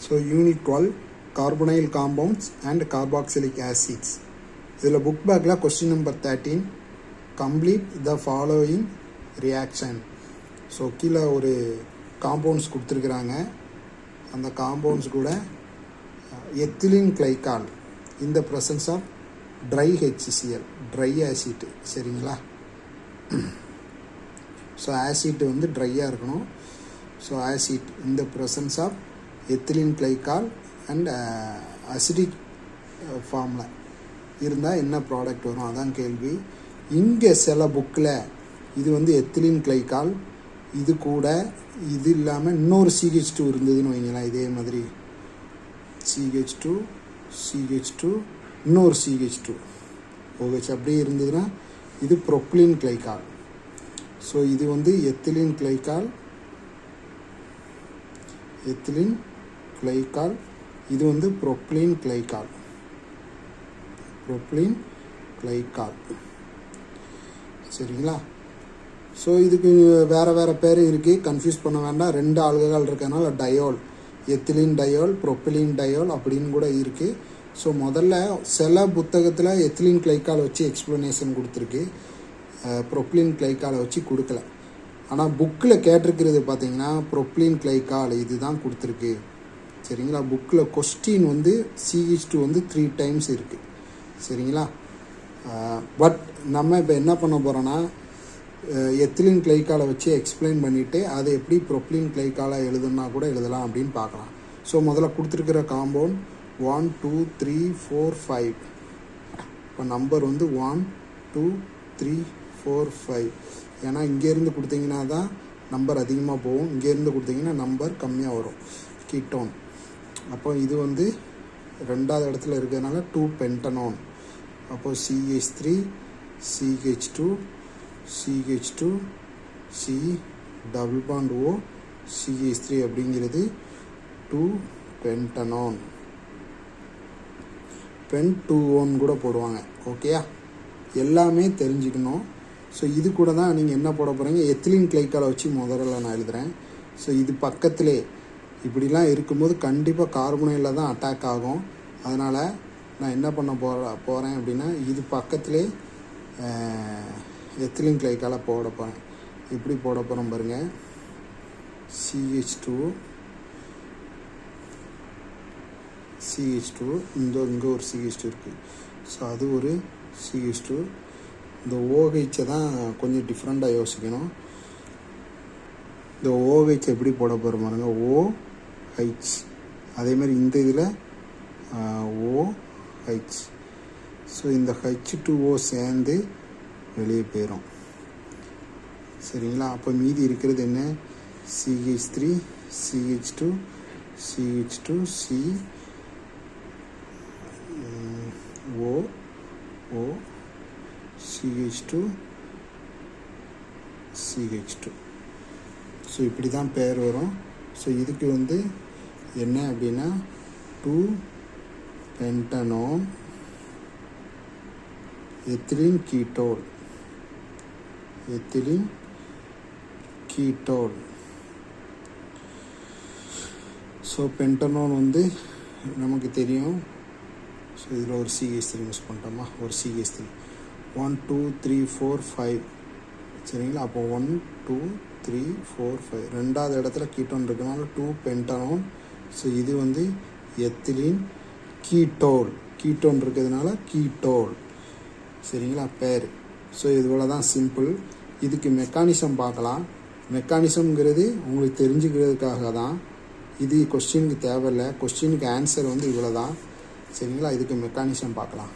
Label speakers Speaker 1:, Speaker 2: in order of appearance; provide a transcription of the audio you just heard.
Speaker 1: So unit 12 carbonyl compounds and carboxylic acids. இதில் book பேக்கில் question number 13 complete the following reaction. So கீழே ஒரு compounds கொடுத்துருக்குறாங்க. அந்த காம்பவுண்ட்ஸ் கூட எத்திலின் கிளைகால் இந்த presence of dry HCl dry acid. சரிங்களா? ஸோ ஆசிட் வந்து ட்ரையாக இருக்கணும். ஸோ ஆசிட் இந்த presence of ethylene glycol and acetic ஃபார்மில் இருந்தால் என்ன ப்ராடக்ட் வரும், அதான் கேள்வி. இங்கே சில புக்கில் இது வந்து எத்திலின் கிளைகால், இது கூட இது இல்லாமல் இன்னொரு CH2 இருந்ததுன்னு வைங்களேன். இதே மாதிரி CH2 இன்னொரு CH2 OH அப்படியே இருந்ததுன்னா இது ப்ரொப்ளின் கிளைகால். ஸோ இது வந்து எத்திலின் கிளைகால், இது வந்து ப்ரொப்ளின் கிளைகால். சரிங்களா? ஸோ இதுக்கு வேறு பேர் இருக்குது, கன்ஃபியூஸ் பண்ண வேண்டாம். 2 ஆல்கஹால் இருக்கனால டயோல், எத்திலின் டயோல், ப்ரொப்பிலின் டயோல் அப்படின்னு கூட இருக்குது. ஸோ முதல்ல சில புத்தகத்தில் எத்திலின் கிளைகால் வச்சு எக்ஸ்ப்ளனேஷன் கொடுத்துருக்கு, ப்ரொப்ளின் கிளைகாலை வச்சு கொடுக்கல. ஆனால் புக்கில் கேட்டிருக்கிறது பார்த்தீங்கன்னா ப்ரொப்ளின் கிளைகால் இது தான் கொடுத்துருக்கு. சரிங்களா? புக்கில் கொஸ்டின் வந்து CH2 வந்து 3 டைம்ஸ் இருக்குது. சரிங்களா? பட் நம்ம இப்போ என்ன பண்ண போகிறோன்னா எத்திலின் கிளைகாலை வச்சு எக்ஸ்பிளைன் பண்ணிவிட்டு அதை எப்படி ப்ரொப்ளின் கிளைகாலை எழுதுனா கூட எழுதலாம் அப்படின்னு பார்க்கலாம். ஸோ முதல்ல கொடுத்துருக்கிற காம்பவுண்ட் 1 2 3 4 5. இப்போ நம்பர் வந்து 1 2 3 4 5. ஏன்னா இங்கேருந்து கொடுத்தீங்கன்னா தான் நம்பர் அதிகமாக போகும், இங்கேருந்து கொடுத்தீங்கன்னா நம்பர் கம்மியாக வரும். கீட்டோன். அப்போ இது வந்து 2வது இடத்துல இருக்கிறதுனால 2 பென்டனோன். அப்போது CH3 CH2 C double bond O CH3 அப்படிங்கிறது 2 பென்டனோன். பென்2O கூட போடுவாங்க. ஓகேயா? எல்லாமே தெரிஞ்சுக்கணும். ஸோ இது கூட தான் நீங்கள் என்ன போட போகிறீங்க, எத்திலின் கிளைகாலை வச்சு முதல்ல நான் எழுதுகிறேன். ஸோ இது பக்கத்திலே இப்படிலாம் இருக்கும்போது கண்டிப்பாக கார்பனைலில் தான் அட்டாக் ஆகும். அதனால் நான் என்ன பண்ண போகிறேன் அப்படின்னா இது பக்கத்திலே எத்திலின் கிளைகாலை போட போகிறேன். இப்படி போட போகிறோம் பாருங்கள். CH2 இங்கே ஒரு CH2 இருக்குது. ஸோ அது ஒரு CH2. இந்த OH தான் கொஞ்சம் டிஃப்ரெண்ட்டாக யோசிக்கணும். இந்த OH எப்படி போட போகிற பாருங்க, OH. அதேமாதிரி இந்த இதில் OH. ஸோ இந்த H2O சேர்ந்து வெளியே போயிடும். சரிங்களா? அப்போ மீதி இருக்கிறது என்ன, CH3 CH2 C O CH2 so இப்படி தான் பேர் வரும். ஸோ இதுக்கு வந்து என்ன அப்படின்னா 2 பென்டனோன் எத்திலின் கீட்டோல். ஸோ பென்டனோன் வந்து நமக்கு தெரியும். ஸோ இதில் ஒரு CH3 மிஸ் பண்ணிட்டோமா, ஒரு CH3 1 2 3 4 5. சரிங்களா? அப்போ 1 2 3 4 5 2வது இடத்துல கீட்டோன் இருக்கனால 2 பென்டனோன். ஸோ இது வந்து எத்திலின் கீட்டோன் இருக்கிறதுனால கீட்டோல். சரிங்களா? பேர். ஸோ இதுபோல் தான் சிம்பிள். இதுக்கு மெக்கானிசம் பார்க்கலாம். மெக்கானிசம்ங்கிறது உங்களுக்கு தெரிஞ்சுக்கிறதுக்காக தான். இது கொஸ்டினுக்கு தேவையில்லை. கொஸ்டினுக்கு ஆன்சர் வந்து இவ்வளோ தான். சரிங்களா? இதுக்கு மெக்கானிசம் பார்க்கலாம்.